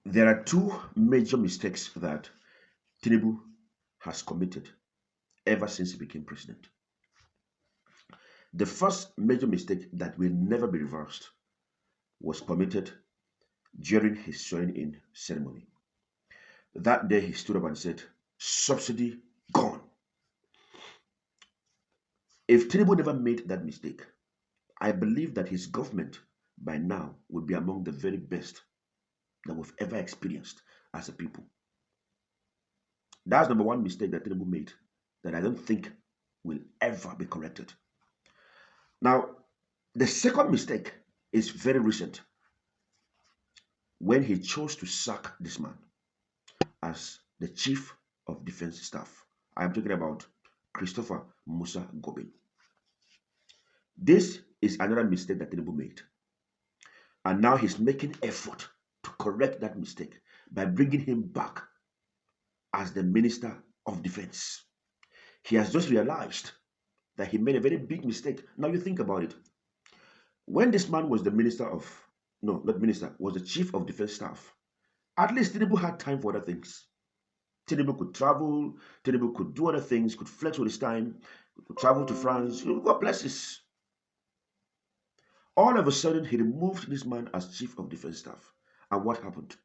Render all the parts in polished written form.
There are two major mistakes that Tinubu has committed ever since he became president. The first major mistake that will never be reversed was committed during his swearing in ceremony. That day he stood up and said, subsidy gone. If Tinubu never made that mistake, I believe that his government by now would be among the very best that we've ever experienced as a people. That's number one mistake that Tinubu made that I don't think will ever be corrected. Now, the second mistake is very recent when he chose to sack this man as the chief of defense staff. I am talking about Christopher Musa Gobin. This is another mistake that Tinubu made. And now he's making effort to correct that mistake by bringing him back as the Minister of Defense. He has just realized that he made a very big mistake. Now you think about it. When this man was the minister of, no, not minister, was the chief of defense staff, at least Tinubu had time for other things. Tinubu could travel, Tinubu could do other things, could flex with his time, could travel to France, he would go places. All of a sudden, he removed this man as chief of defense staff. And what happened?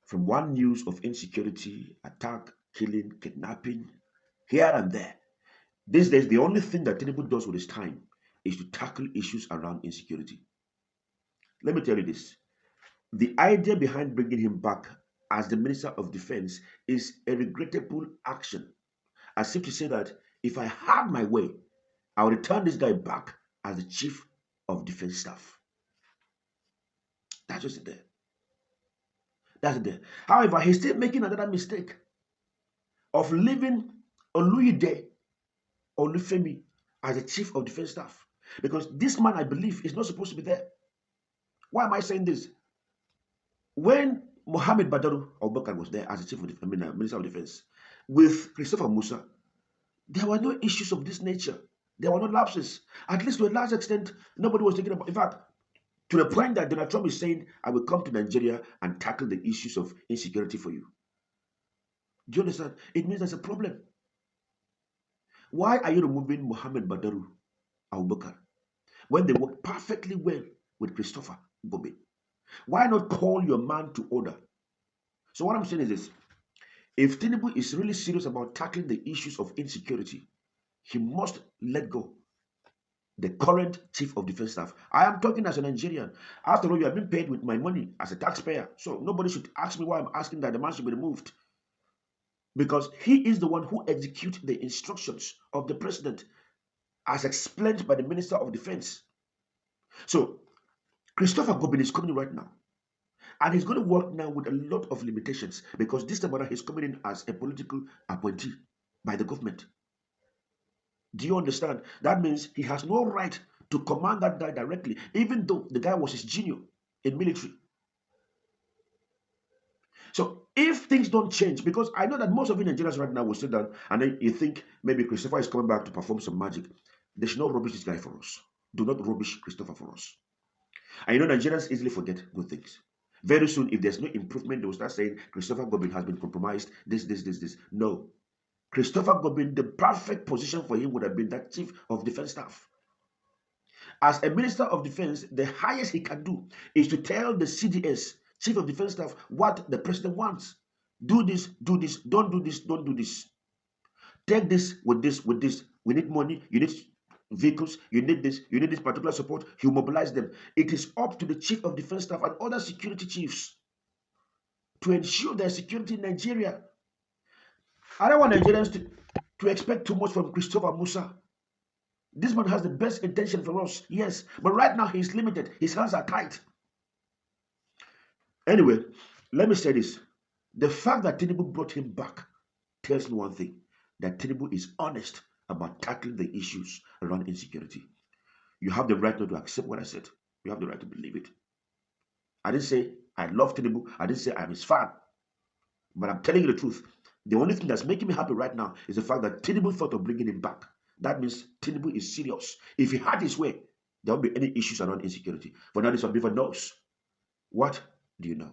From one news of insecurity, attack, killing, kidnapping, here and there. These days, the only thing that Tinubu does with his time is to tackle issues around insecurity. Let me tell you this. The idea behind bringing him back as the Minister of Defense is a regrettable action. As if to say that if I had my way, I would return this guy back as the Chief of Defense Staff. That's just it there. That's it there. However, he's still making another mistake of leaving Oluyide Olufemi as the Chief of Defense Staff. Because this man, I believe, is not supposed to be there. Why am I saying this? When Mohammed Badaru Abubakar was there as the Chief of Defense, Minister of Defense, with Christopher Musa, there were no issues of this nature. There were no lapses. At least to a large extent, nobody was thinking about. In fact, to the point that Donald Trump is saying, I will come to Nigeria and tackle the issues of insecurity for you. Do you understand? It means there's a problem. Why are you removing Mohammed Badaru Abubakar when they work perfectly well with Christopher Gobin? Why not call your man to order? So what I'm saying is this. If Tinubu is really serious about tackling the issues of insecurity, he must let go the current chief of defense staff. I am talking as a Nigerian. After all, you have been paid with my money as a taxpayer. So nobody should ask me why I'm asking that the man should be removed. Because he is the one who executes the instructions of the president as explained by the Minister of Defense. So Christopher Gobin is coming right now. And he's going to work now with a lot of limitations because this time around he's coming in as a political appointee by the government. Do you understand? That means he has no right to command that guy directly, even though the guy was his junior in military. So if things don't change, because I know that most of you Nigerians right now will sit down and then you think maybe Christopher is coming back to perform some magic. They should not rubbish this guy for us. Do not rubbish Christopher for us. And you know Nigerians easily forget good things. Very soon, if there's no improvement, they will start saying Christopher Gobin has been compromised, this. No. Christopher Gobin, the perfect position for him would have been that chief of defense staff. As a minister of defense, the highest he can do is to tell the CDS, chief of defense staff, what the president wants. Do this, don't do this, don't do this. Take this with this, with this. We need money, you need vehicles, you need this particular support. He will mobilize them. It is up to the chief of defense staff and other security chiefs to ensure their security in Nigeria. I don't want Nigerians to expect too much from Christopher Musa. This man has the best intention for us, yes, but right now he's limited. His hands are tight. Anyway, let me say this. The fact that Tinubu brought him back tells me one thing, that Tinubu is honest about tackling the issues around insecurity. You have the right not to accept what I said. You have the right to believe it. I didn't say I love Tinubu. I didn't say I'm his fan. But I'm telling you the truth. The only thing that's making me happy right now is the fact that Tinubu thought of bringing him back. That means Tinubu is serious. If he had his way, there won't be any issues around insecurity. For now, this one, Bivan knows. What do you know?